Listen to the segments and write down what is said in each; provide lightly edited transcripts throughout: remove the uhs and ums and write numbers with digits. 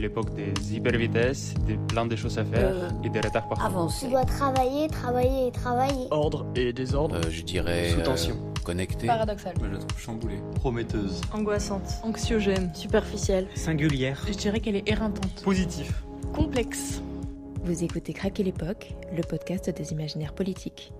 l'époque des hypervitesses, des plein de choses à faire et des retards partout. Avancer. Tu dois travailler, travailler et travailler. Ordre et désordre. Je dirais... Sous tension. Connecté. Paradoxal. Je la trouve chamboulée. Prometteuse. Angoissante. Anxiogène. Superficielle. Singulière. Je dirais qu'elle est éreintante. Positif. Complexe. Vous écoutez Craquer l'époque, le podcast des imaginaires politiques.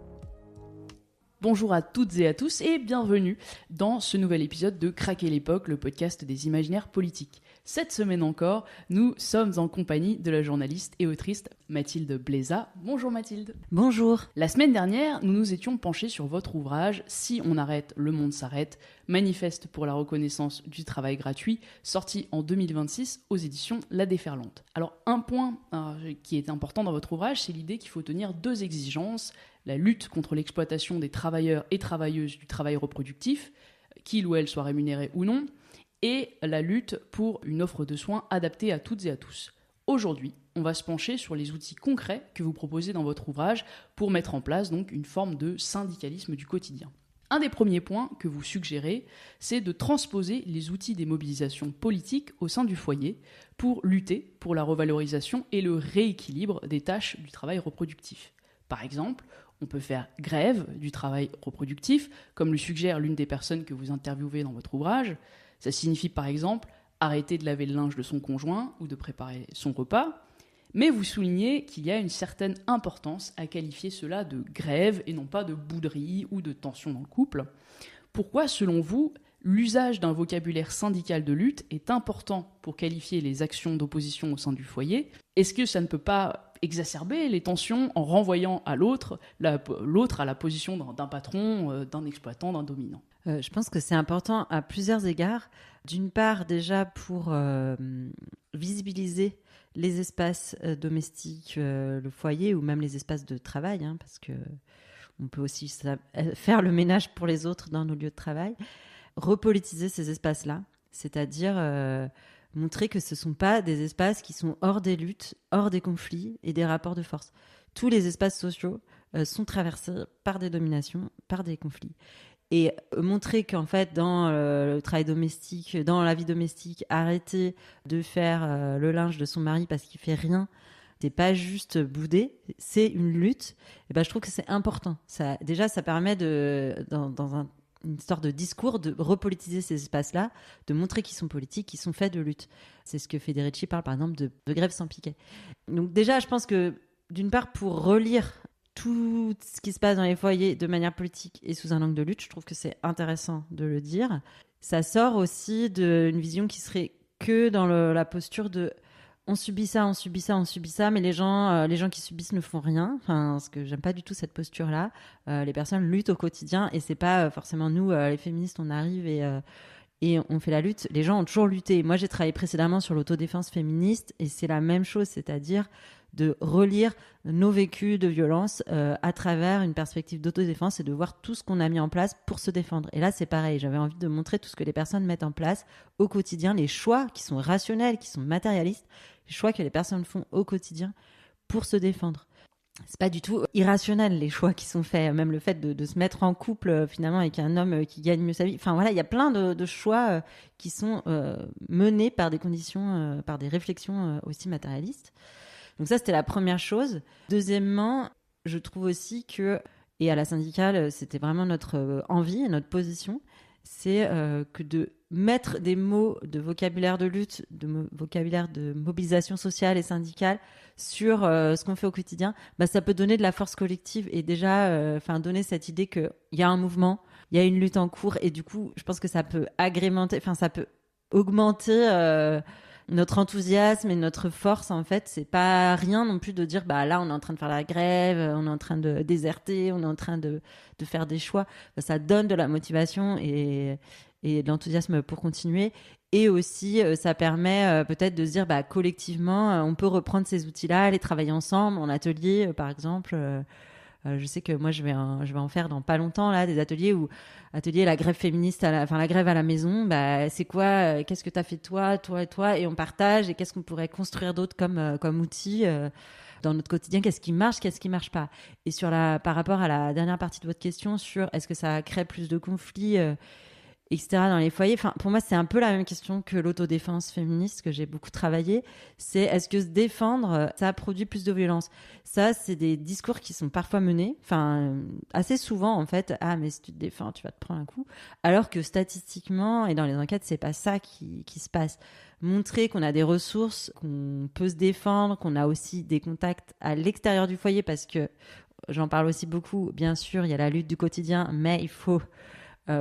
Bonjour à toutes et à tous et bienvenue dans ce nouvel épisode de Craquer l'époque, le podcast des imaginaires politiques. Cette semaine encore, nous sommes en compagnie de la journaliste et autrice Mathilde Bléza. Bonjour Mathilde. Bonjour. La semaine dernière, nous nous étions penchés sur votre ouvrage « Si on arrête, le monde s'arrête », manifeste pour la reconnaissance du travail gratuit, sorti en 2026 aux éditions La Déferlante. Alors un point qui est important dans votre ouvrage, c'est l'idée qu'il faut tenir deux exigences, la lutte contre l'exploitation des travailleurs et travailleuses du travail reproductif, qu'il ou elle soit rémunéré ou non, et la lutte pour une offre de soins adaptée à toutes et à tous. Aujourd'hui, on va se pencher sur les outils concrets que vous proposez dans votre ouvrage pour mettre en place donc une forme de syndicalisme du quotidien. Un des premiers points que vous suggérez, c'est de transposer les outils des mobilisations politiques au sein du foyer pour lutter pour la revalorisation et le rééquilibre des tâches du travail reproductif. Par exemple, on peut faire grève du travail reproductif, comme le suggère l'une des personnes que vous interviewez dans votre ouvrage. Ça signifie par exemple arrêter de laver le linge de son conjoint ou de préparer son repas. Mais vous soulignez qu'il y a une certaine importance à qualifier cela de grève et non pas de bouderie ou de tension dans le couple. Pourquoi, selon vous, l'usage d'un vocabulaire syndical de lutte est important pour qualifier les actions d'opposition au sein du foyer? Est-ce que ça ne peut pas exacerber les tensions en renvoyant à l'autre à la position d'un patron, d'un exploitant, d'un dominant? Je pense que c'est important à plusieurs égards. D'une part, déjà pour visibiliser les espaces domestiques, le foyer ou même les espaces de travail, parce que on peut aussi faire le ménage pour les autres dans nos lieux de travail. Repolitiser ces espaces-là, c'est-à-dire montrer que ce ne sont pas des espaces qui sont hors des luttes, hors des conflits et des rapports de force. Tous les espaces sociaux sont traversés par des dominations, par des conflits. Et montrer qu'en fait, dans le travail domestique, dans la vie domestique, arrêter de faire le linge de son mari parce qu'il fait rien, c'est pas juste bouder, c'est une lutte. Et ben, je trouve que c'est important. Ça permet dans une sorte de discours, de repolitiser ces espaces-là, de montrer qu'ils sont politiques, qu'ils sont faits de lutte. C'est ce que Federici parle, par exemple, de grève sans piquet. Donc déjà, je pense que, d'une part, pour relire tout ce qui se passe dans les foyers de manière politique et sous un angle de lutte, je trouve que c'est intéressant de le dire. Ça sort aussi d'une vision qui serait que dans la posture de on subit ça, mais les gens qui subissent ne font rien. Enfin, parce que j'aime pas du tout cette posture-là. Les personnes luttent au quotidien et c'est pas forcément nous, les féministes, on arrive et on fait la lutte. Les gens ont toujours lutté. Moi, j'ai travaillé précédemment sur l'autodéfense féministe et c'est la même chose, c'est-à-dire de relire nos vécus de violence à travers une perspective d'autodéfense et de voir tout ce qu'on a mis en place pour se défendre. Et là, c'est pareil. J'avais envie de montrer tout ce que les personnes mettent en place au quotidien, les choix qui sont rationnels, qui sont matérialistes, les choix que les personnes font au quotidien pour se défendre. C'est pas du tout irrationnel les choix qui sont faits, même le fait de se mettre en couple finalement avec un homme qui gagne mieux sa vie. Enfin voilà, il y a plein de choix qui sont menés par des conditions, par des réflexions aussi matérialistes. Donc ça, c'était la première chose. Deuxièmement, je trouve aussi que, et à la syndicale, c'était vraiment notre envie et notre position, c'est que de mettre des mots de vocabulaire de lutte, de vocabulaire de mobilisation sociale et syndicale sur ce qu'on fait au quotidien, ça peut donner de la force collective et déjà donner cette idée qu'il y a un mouvement, il y a une lutte en cours et du coup, je pense que ça peut ça peut augmenter notre enthousiasme et notre force. En fait, c'est pas rien non plus de dire là on est en train de faire la grève, on est en train de déserter, on est en train de faire des choix. Ça donne de la motivation et de l'enthousiasme pour continuer. Et aussi, ça permet peut-être de se dire collectivement, on peut reprendre ces outils-là, les travailler ensemble en atelier, par exemple. Je sais que moi, je vais en faire dans pas longtemps là, des ateliers la grève féministe, la grève à la maison. C'est quoi qu'est-ce que t'as fait toi et toi, et on partage. Et qu'est-ce qu'on pourrait construire d'autre comme outil dans notre quotidien? Qu'est-ce qui marche pas? Et par rapport à la dernière partie de votre question sur est-ce que ça crée plus de conflits etc. dans les foyers. Enfin, pour moi, c'est un peu la même question que l'autodéfense féministe que j'ai beaucoup travaillé. C'est est-ce que se défendre, ça produit plus de violence? Ça, c'est des discours qui sont parfois menés, enfin, assez souvent en fait. Ah, mais si tu te défends, tu vas te prendre un coup. Alors que statistiquement et dans les enquêtes, c'est pas ça qui se passe. Montrer qu'on a des ressources, qu'on peut se défendre, qu'on a aussi des contacts à l'extérieur du foyer, parce que j'en parle aussi beaucoup. Bien sûr, il y a la lutte du quotidien, mais il faut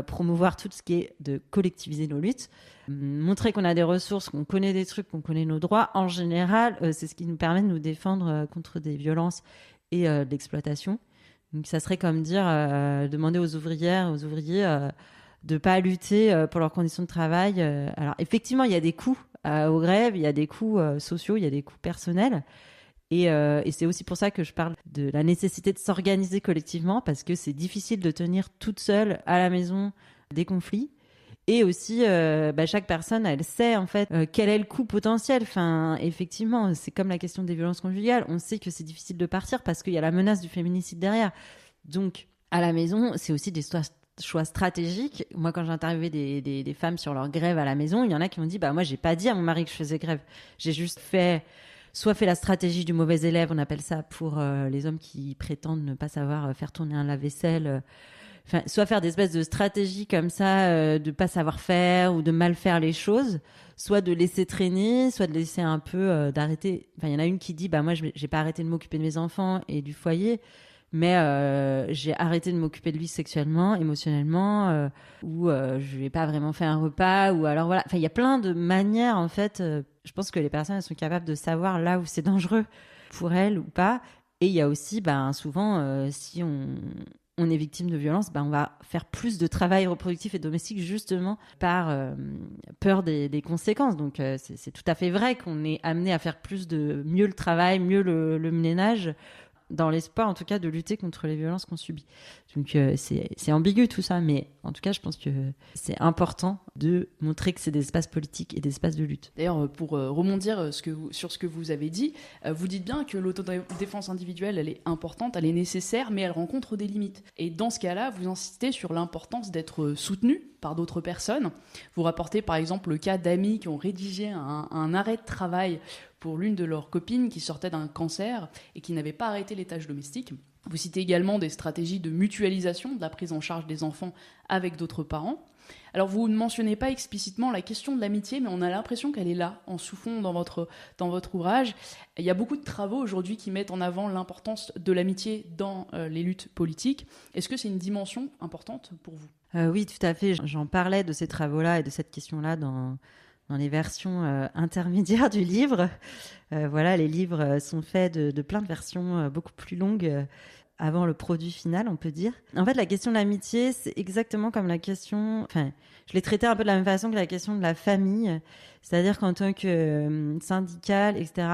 promouvoir tout ce qui est de collectiviser nos luttes, montrer qu'on a des ressources, qu'on connaît des trucs, qu'on connaît nos droits. En général, c'est ce qui nous permet de nous défendre contre des violences et de l'exploitation. Donc ça serait comme dire, demander aux ouvrières, aux ouvriers de ne pas lutter pour leurs conditions de travail. Alors effectivement, il y a des coûts aux grèves, il y a des coûts sociaux, il y a des coûts personnels. Et c'est aussi pour ça que je parle de la nécessité de s'organiser collectivement, parce que c'est difficile de tenir toute seule à la maison des conflits. Et aussi, chaque personne, elle sait en fait quel est le coût potentiel. Enfin, effectivement, c'est comme la question des violences conjugales. On sait que c'est difficile de partir parce qu'il y a la menace du féminicide derrière. Donc, à la maison, c'est aussi des choix stratégiques. Moi, quand j'ai interviewé des femmes sur leur grève à la maison, il y en a qui m'ont dit, moi, j'ai pas dit à mon mari que je faisais grève. J'ai juste fait la stratégie du mauvais élève, on appelle ça, pour les hommes qui prétendent ne pas savoir faire tourner un lave-vaisselle. Soit faire des espèces de stratégies comme ça, de pas savoir faire ou de mal faire les choses, soit de laisser traîner, soit de laisser un peu d'arrêter. Enfin, il y en a une qui dit, moi, j'ai pas arrêté de m'occuper de mes enfants et du foyer, mais j'ai arrêté de m'occuper de lui sexuellement, émotionnellement, ou je lui ai pas vraiment fait un repas, ou alors voilà. Enfin, il y a plein de manières, en fait. Je pense que les personnes, elles sont capables de savoir là où c'est dangereux pour elles ou pas. Et il y a aussi, souvent, si on est victime de violence, on va faire plus de travail reproductif et domestique justement par peur des conséquences. Donc c'est tout à fait vrai qu'on est amené à faire mieux le travail, mieux le ménage, dans l'espoir en tout cas de lutter contre les violences qu'on subit. Donc c'est ambigu tout ça, mais en tout cas je pense que c'est important de montrer que c'est des espaces politiques et des espaces de lutte. D'ailleurs, pour rebondir sur ce que vous avez dit, vous dites bien que l'autodéfense individuelle, elle est importante, elle est nécessaire, mais elle rencontre des limites. Et dans ce cas-là, vous insistez sur l'importance d'être soutenu par d'autres personnes. Vous rapportez par exemple le cas d'amis qui ont rédigé un arrêt de travail pour l'une de leurs copines qui sortait d'un cancer et qui n'avait pas arrêté les tâches domestiques. Vous citez également des stratégies de mutualisation de la prise en charge des enfants avec d'autres parents. Alors vous ne mentionnez pas explicitement la question de l'amitié, mais on a l'impression qu'elle est là, en sous-fond dans votre ouvrage. Il y a beaucoup de travaux aujourd'hui qui mettent en avant l'importance de l'amitié dans les luttes politiques. Est-ce que c'est une dimension importante pour vous ? Oui, tout à fait. J'en parlais de ces travaux-là et de cette question-là dans les versions intermédiaires du livre. Les livres sont faits de plein de versions beaucoup plus longues avant le produit final, on peut dire. En fait, la question de l'amitié, c'est exactement comme la question... je l'ai traitée un peu de la même façon que la question de la famille. C'est-à-dire qu'en tant que syndicale, etc.,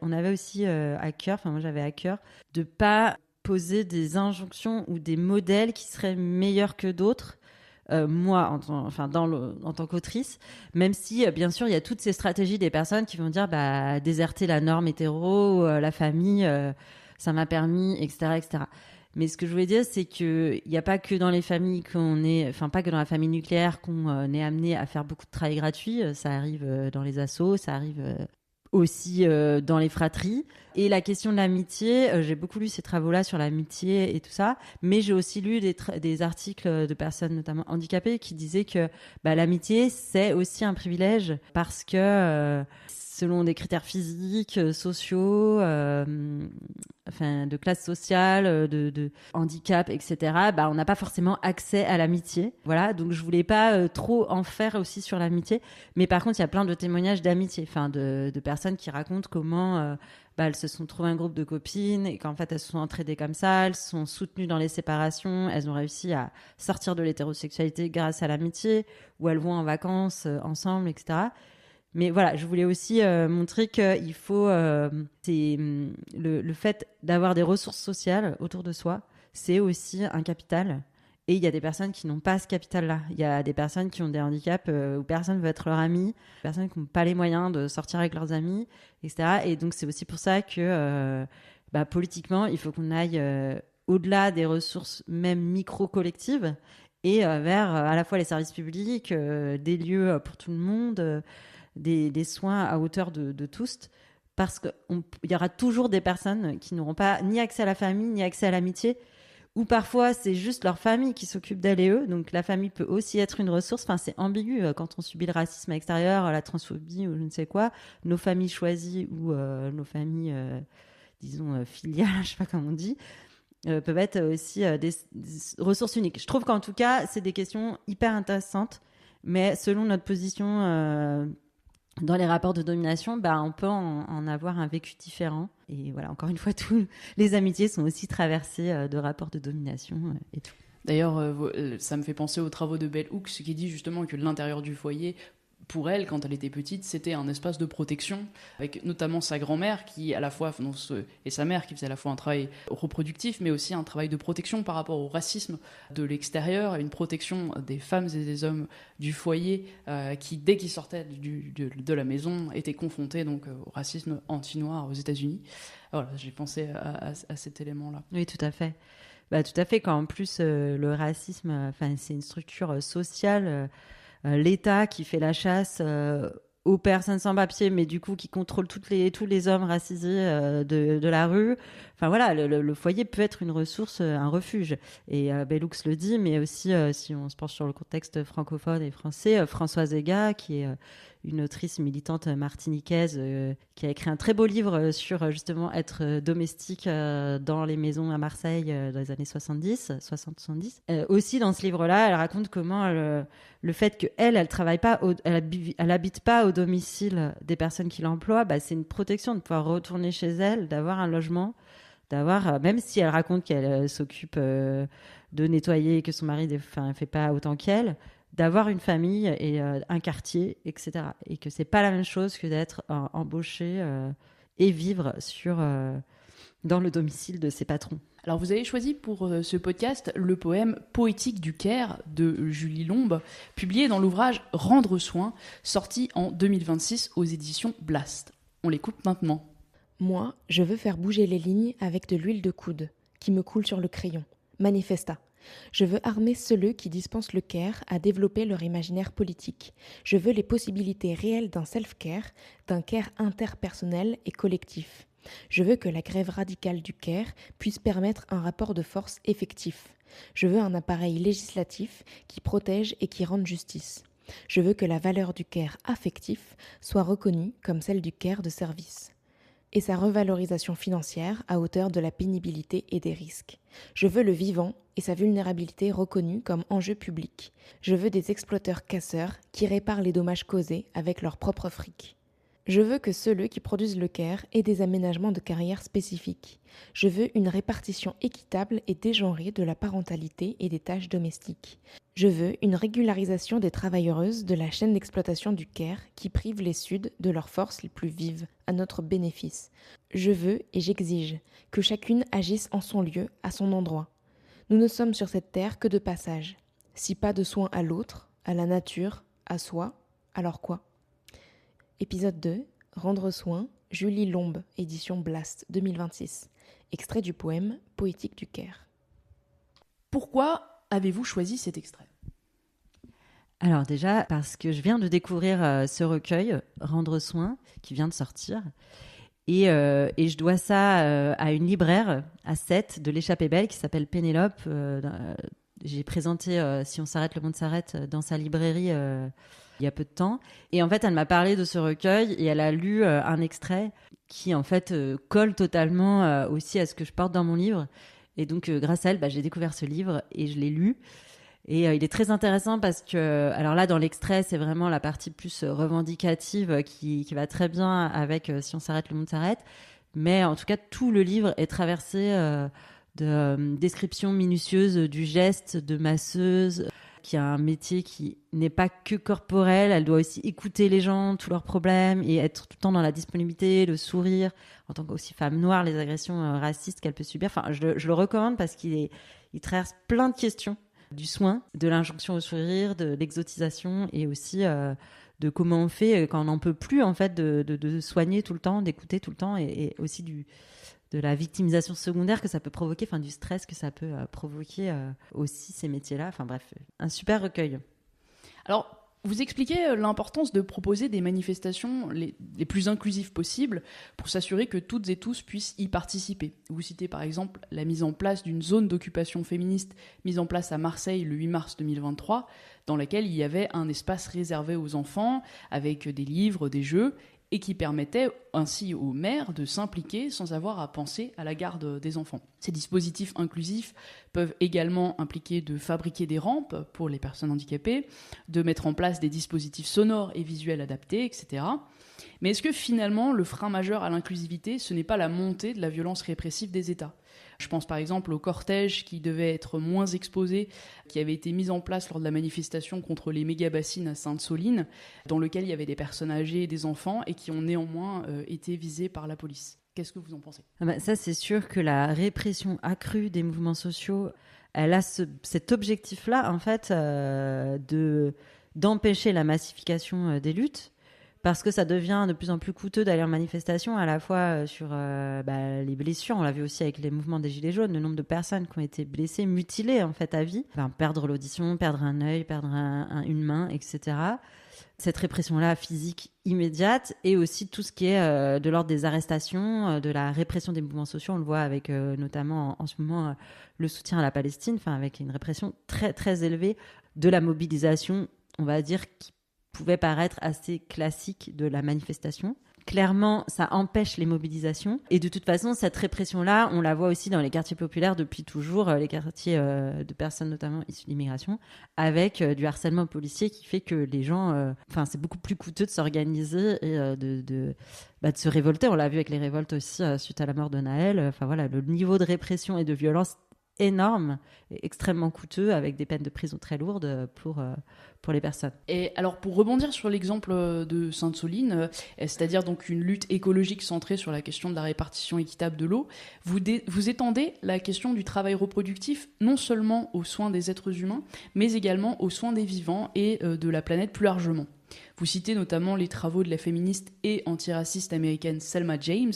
on avait aussi à cœur, moi j'avais à cœur, de pas poser des injonctions ou des modèles qui seraient meilleurs que d'autres. Moi, en tant qu'autrice, même si, bien sûr, il y a toutes ces stratégies des personnes qui vont dire déserter la norme hétéro, la famille, ça m'a permis, etc., etc. Mais ce que je voulais dire, c'est qu'il n'y a pas que dans les familles pas que dans la famille nucléaire qu'on est amené à faire beaucoup de travail gratuit. Ça arrive dans les assos, ça arrive aussi dans les fratries. Et la question de l'amitié, j'ai beaucoup lu ces travaux-là sur l'amitié et tout ça, mais j'ai aussi lu des articles de personnes notamment handicapées qui disaient que l'amitié, c'est aussi un privilège parce que selon des critères physiques, sociaux, de classe sociale, de handicap, etc., on n'a pas forcément accès à l'amitié. Voilà, donc je voulais pas trop en faire aussi sur l'amitié. Mais par contre, il y a plein de témoignages d'amitié, de personnes qui racontent comment elles se sont trouvées un groupe de copines et qu'en fait, elles se sont entraidées comme ça, elles se sont soutenues dans les séparations, elles ont réussi à sortir de l'hétérosexualité grâce à l'amitié, ou elles vont en vacances ensemble, etc. Mais voilà, je voulais aussi montrer qu'il faut... le fait d'avoir des ressources sociales autour de soi, c'est aussi un capital. Et il y a des personnes qui n'ont pas ce capital-là. Il y a des personnes qui ont des handicaps où personne ne veut être leur ami, des personnes qui n'ont pas les moyens de sortir avec leurs amis, etc. Et donc, c'est aussi pour ça que politiquement, il faut qu'on aille au-delà des ressources même micro-collectives et vers à la fois les services publics, des lieux pour tout le monde, des soins à hauteur de tous, parce qu'il y aura toujours des personnes qui n'auront pas ni accès à la famille, ni accès à l'amitié, ou parfois c'est juste leur famille qui s'occupe d'elle et eux, donc la famille peut aussi être une ressource. Enfin, c'est ambigu quand on subit le racisme extérieur, la transphobie ou je ne sais quoi, nos familles choisies ou nos familles, disons, filiales, je ne sais pas comment on dit, peuvent être aussi des ressources uniques. Je trouve qu'en tout cas, c'est des questions hyper intéressantes, mais selon notre position dans les rapports de domination, on peut en avoir un vécu différent. Et voilà, encore une fois, tous les amitiés sont aussi traversées de rapports de domination et tout. D'ailleurs, ça me fait penser aux travaux de Bell Hooks, qui dit justement que l'intérieur du foyer, pour elle, quand elle était petite, c'était un espace de protection, avec notamment sa grand-mère qui, à la fois, et sa mère qui faisaient à la fois un travail reproductif, mais aussi un travail de protection par rapport au racisme de l'extérieur, une protection des femmes et des hommes du foyer qui, dès qu'ils sortaient de la maison, étaient confrontés donc au racisme anti-noir aux États-Unis. Voilà, j'ai pensé à cet élément-là. Oui, tout à fait. Tout à fait, quand en plus le racisme, c'est une structure sociale. L'État qui fait la chasse aux personnes sans papier, mais du coup qui contrôle tous les hommes racisés de la rue. Enfin voilà, le foyer peut être une ressource, un refuge. Et Bell Hooks le dit, mais aussi si on se penche sur le contexte francophone et français, Françoise Ega, qui est une autrice militante martiniquaise qui a écrit un très beau livre sur justement être domestique dans les maisons à Marseille dans les années 60-70. Aussi dans ce livre-là, elle raconte comment le fait qu'elle travaille pas, elle habite pas au domicile des personnes qui l'emploient, c'est une protection de pouvoir retourner chez elle, d'avoir un logement, même si elle raconte qu'elle s'occupe de nettoyer et que son mari fait pas autant qu'elle, d'avoir une famille et un quartier, etc. Et que c'est pas la même chose que d'être embauché et vivre dans le domicile de ses patrons. Alors vous avez choisi pour ce podcast le poème Poétique du Caire de Julie Lombe, publié dans l'ouvrage Rendre soin, sorti en 2026 aux éditions Blast. On l'écoute maintenant. Moi, je veux faire bouger les lignes avec de l'huile de coude qui me coule sur le crayon. Manifesta. Je veux armer ceux qui dispensent le care à développer leur imaginaire politique. Je veux les possibilités réelles d'un self-care, d'un care interpersonnel et collectif. Je veux que la grève radicale du care puisse permettre un rapport de force effectif. Je veux un appareil législatif qui protège et qui rende justice. Je veux que la valeur du care affectif soit reconnue comme celle du care de service. Et sa revalorisation financière à hauteur de la pénibilité et des risques. Je veux le vivant et sa vulnérabilité reconnue comme enjeu public. Je veux des exploiteurs casseurs qui réparent les dommages causés avec leur propre fric. Je veux que ceux qui produisent le care aient des aménagements de carrière spécifiques. Je veux une répartition équitable et dégenrée de la parentalité et des tâches domestiques. Je veux une régularisation des travailleuses de la chaîne d'exploitation du care qui prive les Suds de leurs forces les plus vives, à notre bénéfice. Je veux et j'exige que chacune agisse en son lieu, à son endroit. Nous ne sommes sur cette terre que de passage. Si pas de soin à l'autre, à la nature, à soi, alors quoi ? Épisode 2, Rendre soin, Julie Lombe, édition Blast 2026. Extrait du poème Poétique du Caire. Pourquoi avez-vous choisi cet extrait ? Alors déjà, parce que je viens de découvrir ce recueil, Rendre soin, qui vient de sortir. Et je dois ça à une libraire à Sète de l'Échappée Belle qui s'appelle Pénélope. J'ai présenté Si on s'arrête, le monde s'arrête dans sa librairie il y a peu de temps. Et en fait, elle m'a parlé de ce recueil et elle a lu un extrait qui en fait colle totalement aussi à ce que je porte dans mon livre. Et donc, grâce à elle, j'ai découvert ce livre et je l'ai lu. Et il est très intéressant parce que, alors là, dans l'extrait, c'est vraiment la partie plus revendicative qui va très bien avec Si on s'arrête, le monde s'arrête. Mais en tout cas, tout le livre est traversé de descriptions minutieuses du geste de masseuse, qui a un métier qui n'est pas que corporel. Elle doit aussi écouter les gens, tous leurs problèmes et être tout le temps dans la disponibilité, le sourire. En tant qu'aussi femme noire, les agressions racistes qu'elle peut subir. Enfin, je le recommande parce qu'il traverse plein de questions. Du soin, de l'injonction au sourire, de l'exotisation et aussi de comment on fait quand on n'en peut plus en fait de soigner tout le temps, d'écouter tout le temps et aussi la victimisation secondaire que ça peut provoquer, enfin du stress que ça peut provoquer aussi ces métiers-là. Enfin bref, un super recueil. Alors, vous expliquez l'importance de proposer des manifestations les plus inclusives possibles pour s'assurer que toutes et tous puissent y participer. Vous citez par exemple la mise en place d'une zone d'occupation féministe mise en place à Marseille le 8 mars 2023, dans laquelle il y avait un espace réservé aux enfants avec des livres, des jeux, et qui permettait ainsi aux mères de s'impliquer sans avoir à penser à la garde des enfants. Ces dispositifs inclusifs peuvent également impliquer de fabriquer des rampes pour les personnes handicapées, de mettre en place des dispositifs sonores et visuels adaptés, etc. Mais est-ce que finalement, le frein majeur à l'inclusivité, ce n'est pas la montée de la violence répressive des États ? Je pense par exemple au cortège qui devait être moins exposé, qui avait été mis en place lors de la manifestation contre les méga-bassines à Sainte-Soline, dans lequel il y avait des personnes âgées et des enfants, et qui ont néanmoins été visés par la police. Qu'est-ce que vous en pensez ? Ça, c'est sûr que la répression accrue des mouvements sociaux, elle a cet objectif-là, en fait, d'empêcher la massification des luttes, parce que ça devient de plus en plus coûteux d'aller en manifestation, à la fois sur les blessures. On l'a vu aussi avec les mouvements des Gilets jaunes, le nombre de personnes qui ont été blessées, mutilées en fait à vie. Perdre l'audition, perdre un œil, perdre une main, etc. Cette répression-là physique immédiate, et aussi tout ce qui est de l'ordre des arrestations, de la répression des mouvements sociaux. On le voit avec notamment en ce moment le soutien à la Palestine, avec une répression très très élevée de la mobilisation, on va dire, qui pouvait paraître assez classique de la manifestation. Clairement, ça empêche les mobilisations. Et de toute façon, cette répression-là, on la voit aussi dans les quartiers populaires depuis toujours, les quartiers de personnes notamment issues d'immigration, avec du harcèlement policier qui fait que les gens... c'est beaucoup plus coûteux de s'organiser et de se révolter. On l'a vu avec les révoltes aussi suite à la mort de Naël. Le niveau de répression et de violence énorme et extrêmement coûteux, avec des peines de prison très lourdes pour les personnes. Et alors, pour rebondir sur l'exemple de Sainte-Soline, c'est-à-dire donc une lutte écologique centrée sur la question de la répartition équitable de l'eau, vous étendez la question du travail reproductif non seulement aux soins des êtres humains, mais également aux soins des vivants et de la planète plus largement. Vous citez notamment les travaux de la féministe et antiraciste américaine Selma James,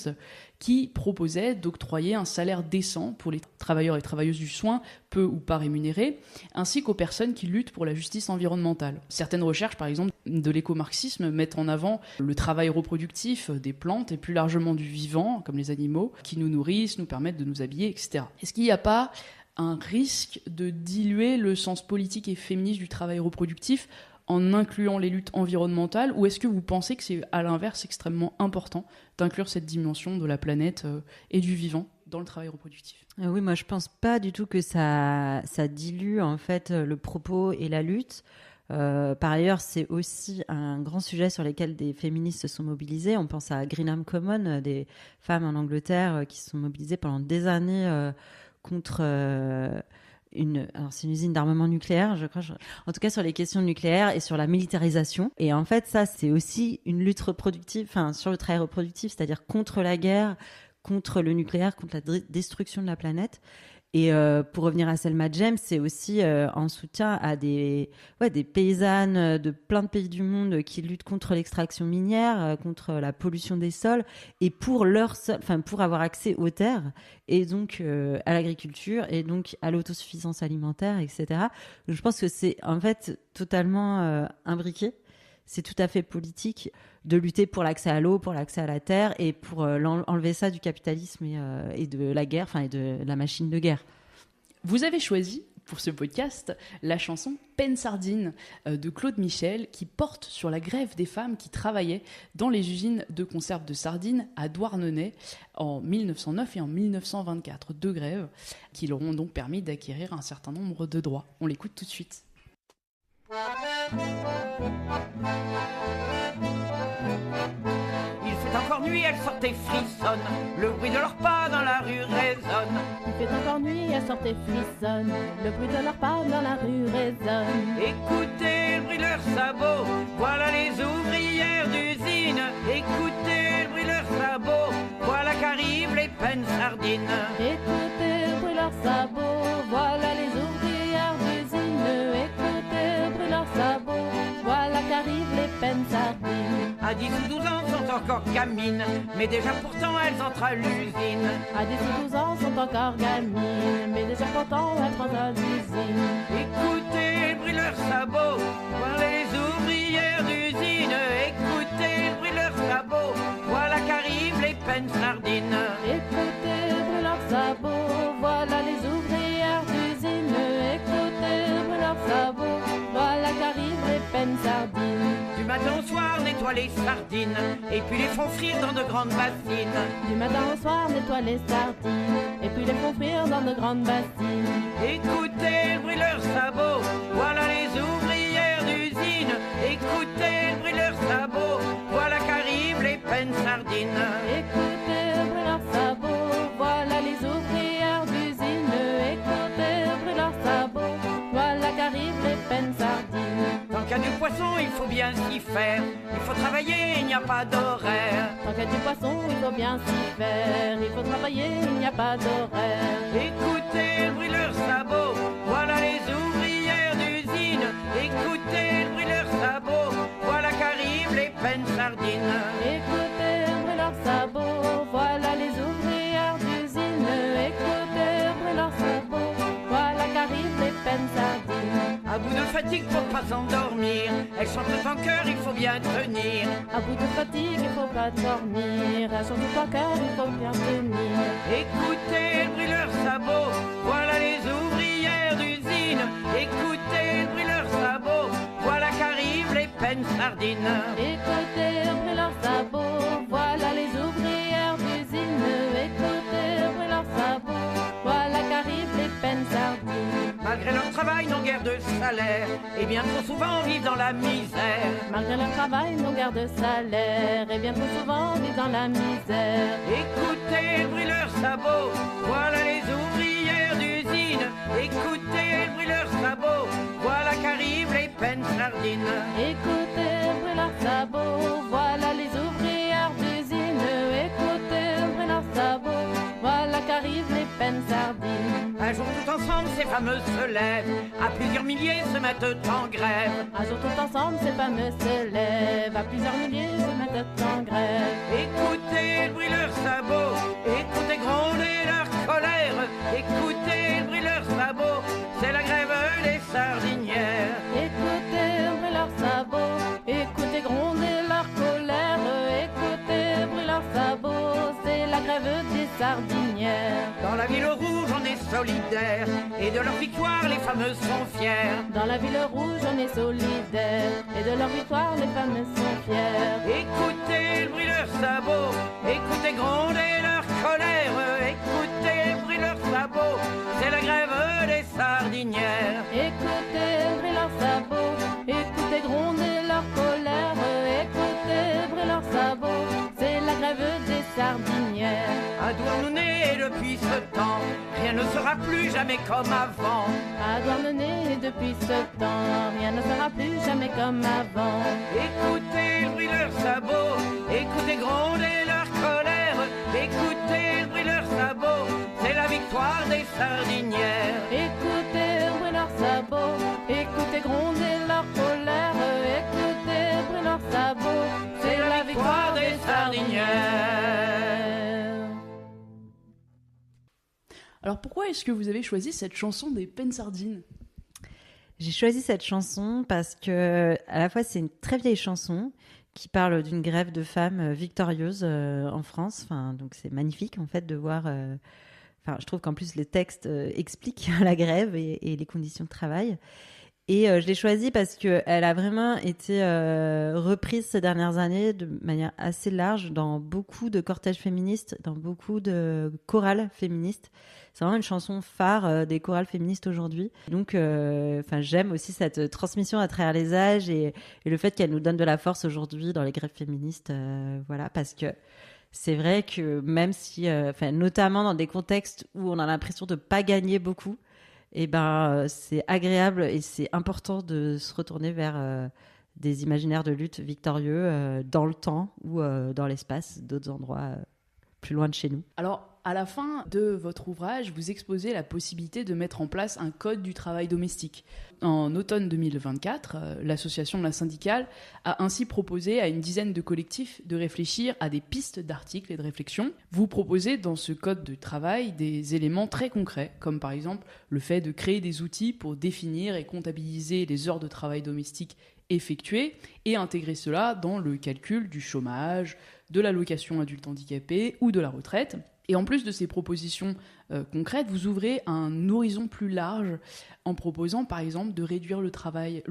qui proposait d'octroyer un salaire décent pour les travailleurs et travailleuses du soin, peu ou pas rémunérés, ainsi qu'aux personnes qui luttent pour la justice environnementale. Certaines recherches, par exemple, de l'écomarxisme, mettent en avant le travail reproductif des plantes et plus largement du vivant, comme les animaux, qui nous nourrissent, nous permettent de nous habiller, etc. Est-ce qu'il n'y a pas un risque de diluer le sens politique et féministe du travail reproductif en incluant les luttes environnementales, ou est-ce que vous pensez que c'est à l'inverse extrêmement important d'inclure cette dimension de la planète et du vivant dans le travail reproductif ? Oui, moi je pense pas du tout que ça dilue en fait le propos et la lutte. Par ailleurs, c'est aussi un grand sujet sur lequel des féministes se sont mobilisées. On pense à Greenham Common, des femmes en Angleterre qui se sont mobilisées pendant des années contre... Alors c'est une usine d'armement nucléaire, je crois. En tout cas, sur les questions nucléaires et sur la militarisation. Et en fait, ça, c'est aussi une lutte reproductive, sur le travail reproductif, c'est-à-dire contre la guerre, contre le nucléaire, contre la destruction de la planète. Et pour revenir à Selma James, c'est aussi en soutien à des paysannes de plein de pays du monde qui luttent contre l'extraction minière, contre la pollution des sols, et pour pour avoir accès aux terres, et donc à l'agriculture, et donc à l'autosuffisance alimentaire, etc. Donc, je pense que c'est en fait totalement imbriqué. C'est tout à fait politique de lutter pour l'accès à l'eau, pour l'accès à la terre, et pour enlever ça du capitalisme et de la guerre, et de la machine de guerre. Vous avez choisi, pour ce podcast, la chanson « Peine Sardine » de Claude Michel, qui porte sur la grève des femmes qui travaillaient dans les usines de conserve de sardines à Douarnenez en 1909 et en 1924. 2 grèves qui leur ont donc permis d'acquérir un certain nombre de droits. On l'écoute tout de suite. Il fait encore nuit, elles sortent et frissonnent. Le bruit de leurs pas dans la rue résonne. Il fait encore nuit, elles sortent et frissonnent. Le bruit de leurs pas dans la rue résonne. Écoutez le bruit de leurs sabots. Voilà les ouvrières d'usine. Écoutez le bruit de leurs sabots. Voilà qu'arrivent les peines sardines. Écoutez le bruit de leurs sabots. Voilà les ouvrières d'usine. Écoutez le bruit de leurs sabots. Voilà qu'arrivent les peines sardines. À 10 ou 12 ans sont encore gamines, mais déjà pourtant elles entrent à l'usine. À 10 ou 12 ans sont encore gamines, mais déjà pourtant elles rentrent à l'usine. Écoutez le bruit de leurs sabots, voilà les ouvrières d'usine. Écoutez le bruit de leurs sabots, voilà qu'arrivent les peines sardines. Écoutez le bruit de leurs sabots, voilà les ouvrières d'usine. Écoutez le bruit de leurs sabots, voilà qu'arrivent les peines sardines. Du matin au soir nettoient les sardines, et puis les font frire dans de grandes bassines. Du matin au soir nettoient les sardines, et puis les font frire dans de grandes bassines. Écoutez le bruit de leurs sabots, voilà les ouvrières d'usine. Écoutez le bruit de leurs sabots, voilà qu'arrivent les peines sardines. Écoutez le bruit de leurs sabots, voilà les ouvrières d'usine. Écoutez le bruit de leurs sabots, voilà qu'arrivent les peines sardines. Tant qu'il y a du poisson, il faut bien s'y faire. Il faut travailler, il n'y a pas d'horaire. Tant qu'il y a du poisson, il faut bien s'y faire. Il faut travailler, il n'y a pas d'horaire. Écoutez le bruit de leurs sabots, voilà les ouvrières d'usine. Écoutez le bruit de leurs sabots, voilà qu'arrivent les peines sardines. Écoutez le bruit de leurs sabots, voilà les ouvrières d'usine. Écoutez le bruit de leurs sabots, voilà qu'arrivent les peines sardines. À bout de fatigue pour pas s'endormir, elles chantent en cœur, il faut bien tenir. À bout de fatigue, il faut pas dormir. Elles sont tout en cœur, il faut bien tenir. Écoutez le bruit de leurs sabots, voilà les ouvrières d'usine. Écoutez le bruit de leurs sabots, voilà qu'arrivent les peines sardines. Écoutez le bruit de leurs sabots, voilà les ouvrières d'usine. Écoutez le bruit de leurs sabots, voilà qu'arrivent les peines sardines. Malgré leur travail, n'ont guère de salaire, et bien trop souvent vivent dans la misère. Malgré leur travail, n'ont guère de salaire, et bien trop souvent vivent dans la misère. Écoutez le bruit de leurs sabots, voilà les ouvrières d'usine. Écoutez le bruit de leurs sabots, voilà qu'arrivent les peines sardines. Écoutez le bruit de leurs sabots, voilà les ouvrières d'usine. Écoutez le bruit de leurs sabots, voilà qu'arrivent les peines sardines. Un jour tout ensemble, ces fameux se lèvent, à plusieurs milliers se mettent en grève. Un jour tout ensemble, ces fameux se lèvent, à plusieurs milliers se mettent en grève. Écoutez le bruit de leurs sabots, écoutez gronder leur colère. Écoutez le bruit de leurs sabots, c'est la grève des sardinières. Écoutez le bruit de leurs sabots, écoutez gronder leur colère. Écoutez le bruit de leurs sabots, c'est la grève des sardinières. Dans la ville rouge, on est solidaire, et de leur victoire, les fameux sont fiers. Dans la ville rouge, on est solidaire, et de leur victoire, les fameux sont fiers. Écoutez le bruit de leurs sabots, écoutez gronder leur colère. Écoutez le bruit de leurs sabots, c'est la grève des sardinières. Écoutez le bruit de leurs sabots, écoutez gronder leur colère. Écoutez le bruit de leurs sabots, c'est la grève des sardinières. À Douarnenez, depuis ce temps, rien ne sera plus jamais comme avant. À Douarnenez, depuis ce temps, rien ne sera plus jamais comme avant. Écoutez le bruit de leurs sabots, écoutez gronder leur colère. Écoutez le bruit de leurs sabots, c'est la victoire des sardinières. Écoutez le bruit de leurs sabots, écoutez gronder leur colère. Écoutez le bruit de leurs sabots, c'est la victoire des sardinières. Alors pourquoi est-ce que vous avez choisi cette chanson des peines sardines ? J'ai choisi cette chanson parce que, à la fois, c'est une très vieille chanson qui parle d'une grève de femmes victorieuse en France. Enfin, donc c'est magnifique en fait de voir. Enfin, je trouve qu'en plus les textes expliquent la grève et les conditions de travail. Et je l'ai choisie parce qu'elle a vraiment été reprise ces dernières années de manière assez large dans beaucoup de cortèges féministes, dans beaucoup de chorales féministes. C'est vraiment une chanson phare des chorales féministes aujourd'hui. Donc, j'aime aussi cette transmission à travers les âges et le fait qu'elle nous donne de la force aujourd'hui dans les grèves féministes. Voilà, parce que c'est vrai que même si, notamment dans des contextes où on a l'impression de pas gagner beaucoup, c'est agréable et c'est important de se retourner vers des imaginaires de lutte victorieux dans le temps ou dans l'espace, d'autres endroits plus loin de chez nous. Alors, à la fin de votre ouvrage, vous exposez la possibilité de mettre en place un code du travail domestique. En automne 2024, l'association de la syndicale a ainsi proposé à une dizaine de collectifs de réfléchir à des pistes d'articles et de réflexion. Vous proposez dans ce code de travail des éléments très concrets, comme par exemple le fait de créer des outils pour définir et comptabiliser les heures de travail domestique effectuées et intégrer cela dans le calcul du chômage, de l'allocation adulte handicapé ou de la retraite. Et en plus de ces propositions concrètes, vous ouvrez un horizon plus large en proposant par exemple de réduire le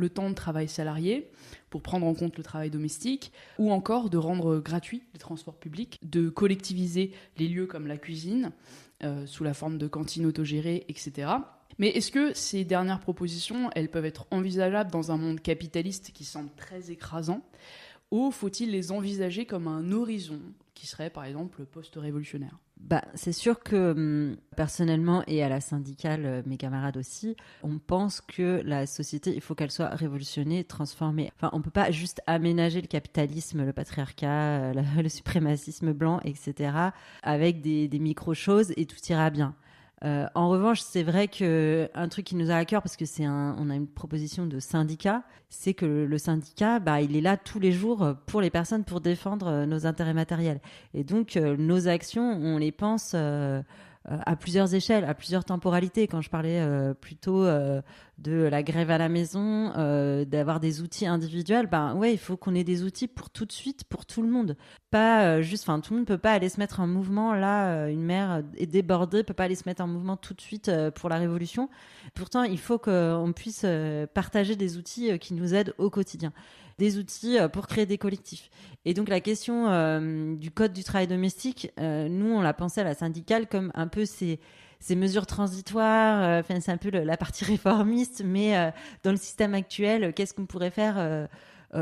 temps de travail salarié pour prendre en compte le travail domestique, ou encore de rendre gratuits les transports publics, de collectiviser les lieux comme la cuisine sous la forme de cantines autogérées, etc. Mais est-ce que ces dernières propositions, elles peuvent être envisageables dans un monde capitaliste qui semble très écrasant, ou faut-il les envisager comme un horizon qui serait par exemple post-révolutionnaire ? C'est sûr que personnellement et à la syndicale, mes camarades aussi, on pense que la société, il faut qu'elle soit révolutionnée, transformée. Enfin, on peut pas juste aménager le capitalisme, le patriarcat, le suprémacisme blanc, etc. avec des micro-choses et tout ira bien. En revanche, c'est vrai qu'un truc qui nous a à cœur, parce que on a une proposition de syndicat, c'est que le syndicat, il est là tous les jours pour les personnes, pour défendre nos intérêts matériels. Et donc, nos actions, on les pense à plusieurs échelles, à plusieurs temporalités. Quand je parlais plutôt de la grève à la maison, d'avoir des outils individuels, il faut qu'on ait des outils pour tout de suite, pour tout le monde. Pas juste, tout le monde peut pas aller se mettre en mouvement. Là, une mère est débordée, peut pas aller se mettre en mouvement tout de suite pour la révolution. Pourtant, il faut qu'on puisse partager des outils qui nous aident au quotidien. Des outils pour créer des collectifs. Et donc la question du code du travail domestique, nous on l'a pensé à la syndicale comme un peu ces mesures transitoires, c'est un peu la partie réformiste, mais dans le système actuel, qu'est-ce qu'on pourrait faire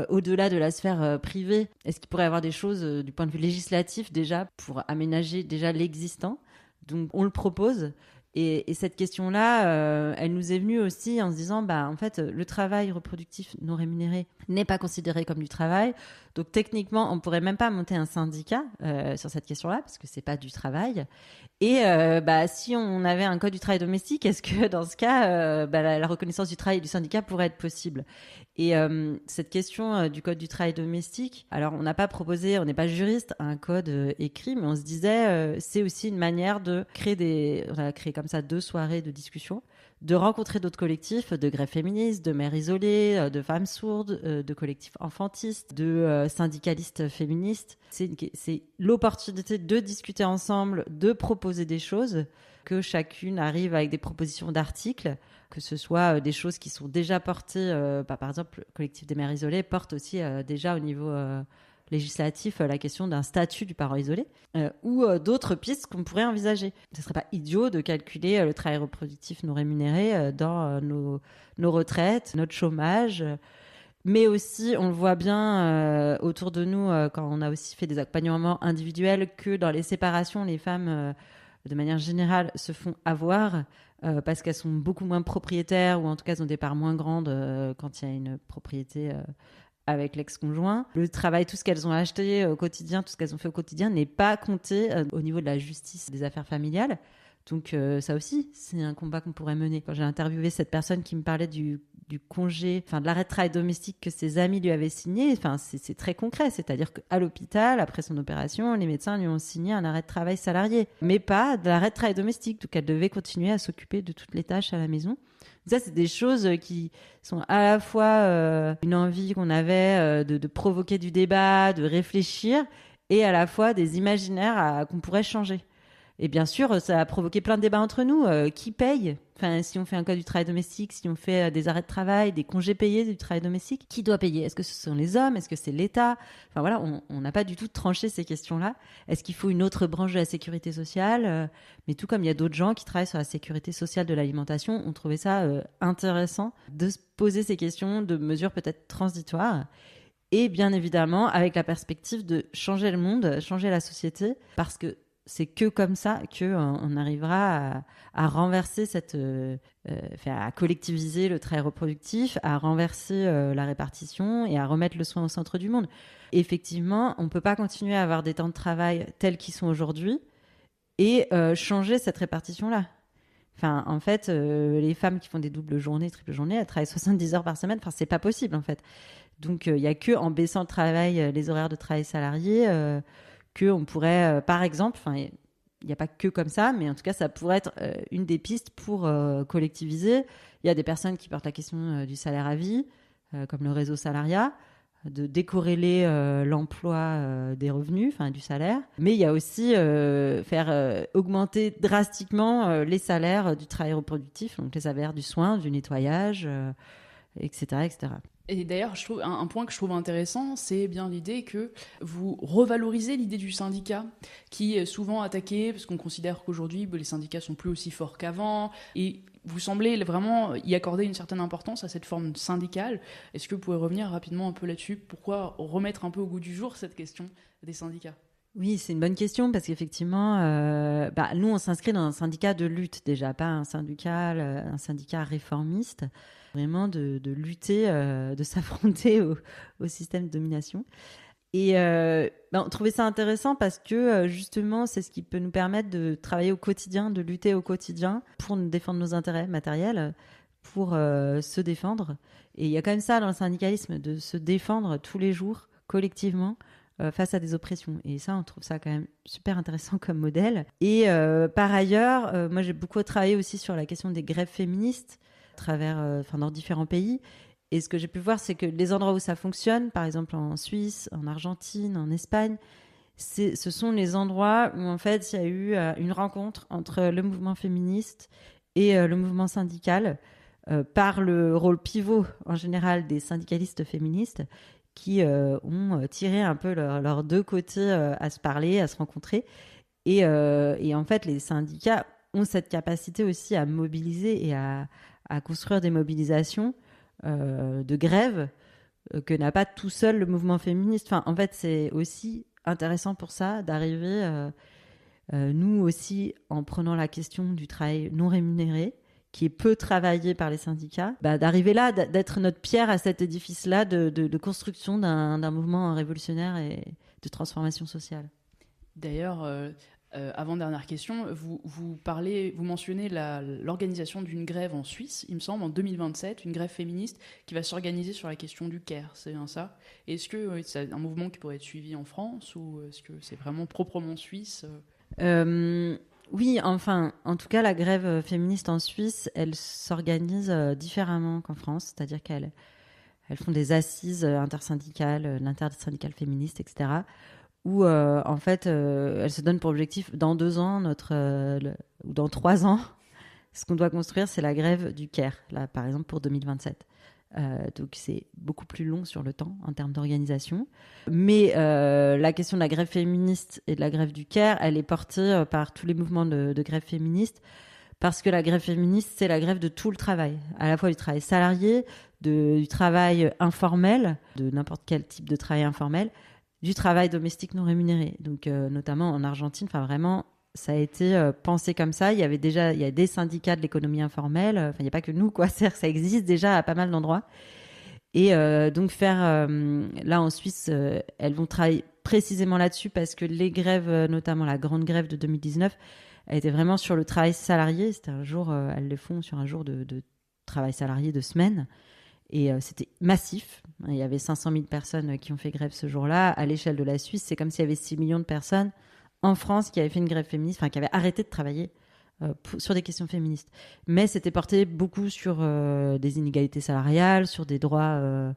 au-delà de la sphère privée ? Est-ce qu'il pourrait y avoir des choses du point de vue législatif déjà pour aménager déjà l'existant ? Donc on le propose. Et cette question-là, elle nous est venue aussi en se disant, en fait, le travail reproductif non rémunéré n'est pas considéré comme du travail. Donc, techniquement, on pourrait même pas monter un syndicat sur cette question-là, parce que c'est pas du travail. Et si on avait un code du travail domestique, est-ce que dans ce cas, la reconnaissance du travail et du syndicat pourrait être possible ? Et cette question du code du travail domestique, alors on n'a pas proposé, on n'est pas juriste, un code écrit, mais on se disait c'est aussi une manière de créer on a créé comme ça 2 soirées de discussion, de rencontrer d'autres collectifs, de grèves féministes, de mères isolées, de femmes sourdes, de collectifs enfantistes, de syndicalistes féministes. C'est l'opportunité de discuter ensemble, de proposer des choses, que chacune arrive avec des propositions d'articles, que ce soit des choses qui sont déjà portées, par exemple, le collectif des mères isolées porte aussi déjà au niveau législatif la question d'un statut du parent isolé, ou d'autres pistes qu'on pourrait envisager. Ce ne serait pas idiot de calculer le travail reproductif non rémunéré dans nos retraites, notre chômage. Mais aussi, on le voit bien autour de nous, quand on a aussi fait des accompagnements individuels, que dans les séparations, les femmes, de manière générale, se font avoir parce qu'elles sont beaucoup moins propriétaires, ou en tout cas, elles ont des parts moins grandes quand il y a une propriété avec l'ex-conjoint. Le travail, tout ce qu'elles ont acheté au quotidien, tout ce qu'elles ont fait au quotidien n'est pas compté au niveau de la justice des affaires familiales. Donc ça aussi, c'est un combat qu'on pourrait mener. Quand j'ai interviewé cette personne qui me parlait du congé, de l'arrêt de travail domestique que ses amis lui avaient signé, c'est très concret. C'est-à-dire qu'à l'hôpital, après son opération, les médecins lui ont signé un arrêt de travail salarié, mais pas de l'arrêt de travail domestique. Donc elle devait continuer à s'occuper de toutes les tâches à la maison. Ça, c'est des choses qui sont à la fois une envie qu'on avait de provoquer du débat, de réfléchir, et à la fois des imaginaires qu'on pourrait changer. Et bien sûr, ça a provoqué plein de débats entre nous. Qui paye ? Si on fait un code du travail domestique, si on fait des arrêts de travail, des congés payés du travail domestique, qui doit payer ? Est-ce que ce sont les hommes ? Est-ce que c'est l'État ? On n'a pas du tout tranché ces questions-là. Est-ce qu'il faut une autre branche de la sécurité sociale ? Mais tout comme il y a d'autres gens qui travaillent sur la sécurité sociale de l'alimentation, on trouvait ça intéressant de se poser ces questions de mesures peut-être transitoires. Et bien évidemment, avec la perspective de changer le monde, changer la société, parce que c'est que comme ça qu'on arrivera à renverser à collectiviser le travail reproductif, à renverser la répartition et à remettre le soin au centre du monde. Effectivement, on ne peut pas continuer à avoir des temps de travail tels qu'ils sont aujourd'hui et changer cette répartition-là. Enfin, en fait, les femmes qui font des doubles journées, triples journées, elles travaillent 70 heures par semaine. Enfin, c'est pas possible, en fait. Donc, il y a que en baissant le travail, les horaires de travail salariés, qu'on pourrait, par exemple, enfin, il n'y a pas que comme ça, mais en tout cas, ça pourrait être une des pistes pour collectiviser. Il y a des personnes qui portent la question du salaire à vie, comme le réseau salariat, de décorréler l'emploi des revenus, enfin du salaire. Mais il y a aussi faire augmenter drastiquement les salaires du travail reproductif, donc les salaires du soin, du nettoyage, etc., etc. Et d'ailleurs, je trouve un point que je trouve intéressant, c'est bien l'idée que vous revalorisez l'idée du syndicat, qui est souvent attaqué, parce qu'on considère qu'aujourd'hui, les syndicats sont plus aussi forts qu'avant, et vous semblez vraiment y accorder une certaine importance à cette forme syndicale. Est-ce que vous pouvez revenir rapidement un peu là-dessus ? Pourquoi remettre un peu au goût du jour cette question des syndicats ? Oui, c'est une bonne question, parce qu'effectivement, nous, on s'inscrit dans un syndicat de lutte déjà, pas un syndicat réformiste, vraiment de lutter, de s'affronter au système de domination. Et on trouvait ça intéressant parce que justement, c'est ce qui peut nous permettre de travailler au quotidien, de lutter au quotidien pour nous défendre nos intérêts matériels, pour se défendre. Et il y a quand même ça dans le syndicalisme, de se défendre tous les jours, collectivement, face à des oppressions. Et ça, on trouve ça quand même super intéressant comme modèle. Et par ailleurs, moi, j'ai beaucoup travaillé aussi sur la question des grèves féministes à travers, dans différents pays. Et ce que j'ai pu voir, c'est que les endroits où ça fonctionne, par exemple en Suisse, en Argentine, en Espagne, ce sont les endroits où, en fait, il y a eu une rencontre entre le mouvement féministe et le mouvement syndical par le rôle pivot, en général, des syndicalistes féministes qui ont tiré un peu leurs deux côtés à se parler, à se rencontrer. Et en fait, les syndicats ont cette capacité aussi à mobiliser et à construire des mobilisations de grève que n'a pas tout seul le mouvement féministe. Enfin, en fait, c'est aussi intéressant pour ça d'arriver, nous aussi, en prenant la question du travail non rémunéré, qui est peu travaillé par les syndicats, d'arriver là, d'être notre pierre à cet édifice-là de construction d'un mouvement révolutionnaire et de transformation sociale. D'ailleurs, avant-dernière question, vous mentionnez l'organisation d'une grève en Suisse, il me semble, en 2027, une grève féministe qui va s'organiser sur la question du care, c'est bien ça ? Est-ce que c'est un mouvement qui pourrait être suivi en France ou est-ce que c'est vraiment proprement suisse ? Oui, enfin, en tout cas, la grève féministe en Suisse, elle s'organise différemment qu'en France, c'est-à-dire qu'elles font des assises intersyndicales, l'intersyndicale féministe, etc., où en fait, elles se donnent pour objectif, dans 2 ans, ou dans 3 ans, ce qu'on doit construire, c'est la grève du care, là, par exemple, pour 2027. Donc c'est beaucoup plus long sur le temps en termes d'organisation. Mais la question de la grève féministe et de la grève du care, elle est portée par tous les mouvements de grève féministe, parce que la grève féministe, c'est la grève de tout le travail, à la fois du travail salarié, du travail informel, de n'importe quel type de travail informel, du travail domestique non rémunéré. Donc notamment en Argentine, enfin vraiment, ça a été pensé comme ça. Il y a des syndicats de l'économie informelle. Enfin, il n'y a pas que nous, quoi. C'est-à-dire que ça existe déjà à pas mal d'endroits. Et donc là en Suisse, elles vont travailler précisément là-dessus parce que les grèves, notamment la grande grève de 2019, elle était vraiment sur le travail salarié. C'était un jour, elles le font sur un jour de travail salarié de semaine. Et c'était massif. Il y avait 500 000 personnes qui ont fait grève ce jour-là. À l'échelle de la Suisse, c'est comme s'il y avait 6 millions de personnes en France qui avaient fait une grève féministe, enfin qui avaient arrêté de travailler sur des questions féministes. Mais c'était porté beaucoup sur des inégalités salariales, sur des droits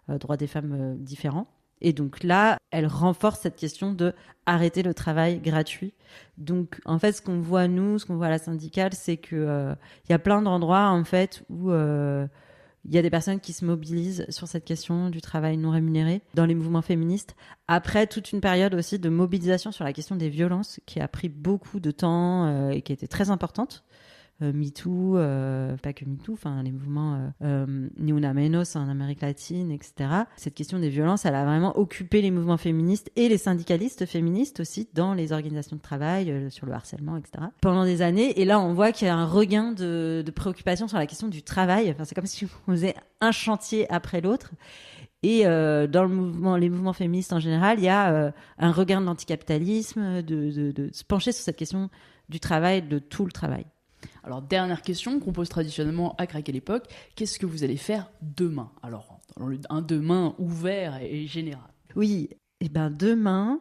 des femmes différents. Et donc là, elle renforce cette question de arrêter le travail gratuit. Donc en fait, ce qu'on voit nous, ce qu'on voit à la syndicale, c'est que y a plein d'endroits en fait où il y a des personnes qui se mobilisent sur cette question du travail non rémunéré dans les mouvements féministes. Après, toute une période aussi de mobilisation sur la question des violences qui a pris beaucoup de temps et qui a été très importante. MeToo, pas que MeToo, enfin les mouvements Ni Una Menos en Amérique latine, etc. Cette question des violences, elle a vraiment occupé les mouvements féministes et les syndicalistes féministes aussi dans les organisations de travail, sur le harcèlement, etc. pendant des années. Et là, on voit qu'il y a un regain de préoccupation sur la question du travail. Enfin, c'est comme si on faisait un chantier après l'autre. Et dans les mouvements féministes en général, il y a un regain de l'anticapitalisme, de se pencher sur cette question du travail, de tout le travail. Alors, dernière question qu'on pose traditionnellement à Craquer l'époque, qu'est-ce que vous allez faire demain? Alors, un demain ouvert et général. Oui, et ben demain,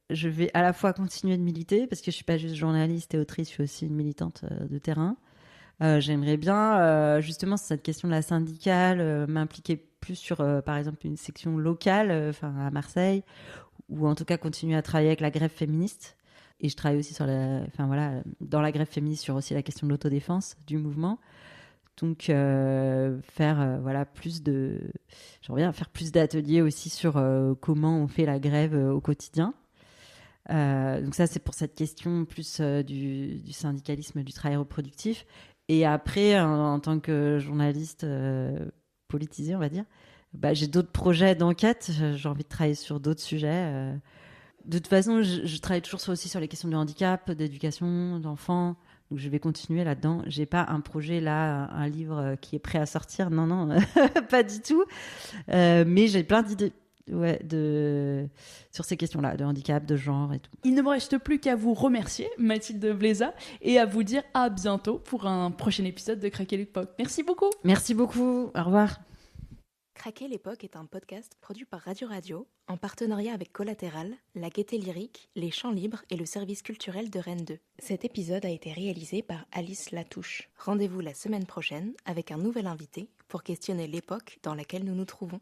je vais à la fois continuer de militer, parce que je ne suis pas juste journaliste et autrice, je suis aussi une militante de terrain. J'aimerais bien, justement, sur cette question de la syndicale, m'impliquer plus sur, par exemple, une section locale, à Marseille, ou en tout cas continuer à travailler avec la grève féministe. Et je travaille aussi dans la grève féministe sur aussi la question de l'autodéfense du mouvement. Donc, j'aimerais bien faire plus d'ateliers aussi sur comment on fait la grève au quotidien. Donc ça, c'est pour cette question plus du syndicalisme, du travail reproductif. Et après, en tant que journaliste politisée, on va dire, j'ai d'autres projets d'enquête. J'ai envie de travailler sur d'autres sujets. De toute façon, je travaille toujours aussi sur les questions de handicap, d'éducation, d'enfants. Donc je vais continuer là-dedans. J'ai pas un projet là, un livre qui est prêt à sortir. Non, pas du tout. Mais j'ai plein d'idées. Sur ces questions-là, de handicap, de genre et tout. Il ne me reste plus qu'à vous remercier, Mathilde Bléza, et à vous dire à bientôt pour un prochain épisode de Craquer l'époque. Merci beaucoup. Merci beaucoup. Au revoir. Craquer l'époque est un podcast produit par Radio Radio en partenariat avec Collatéral, la Gaieté Lyrique, les Chants Libres et le service culturel de Rennes 2. Cet épisode a été réalisé par Alice Latouche. Rendez-vous la semaine prochaine avec un nouvel invité pour questionner l'époque dans laquelle nous nous trouvons.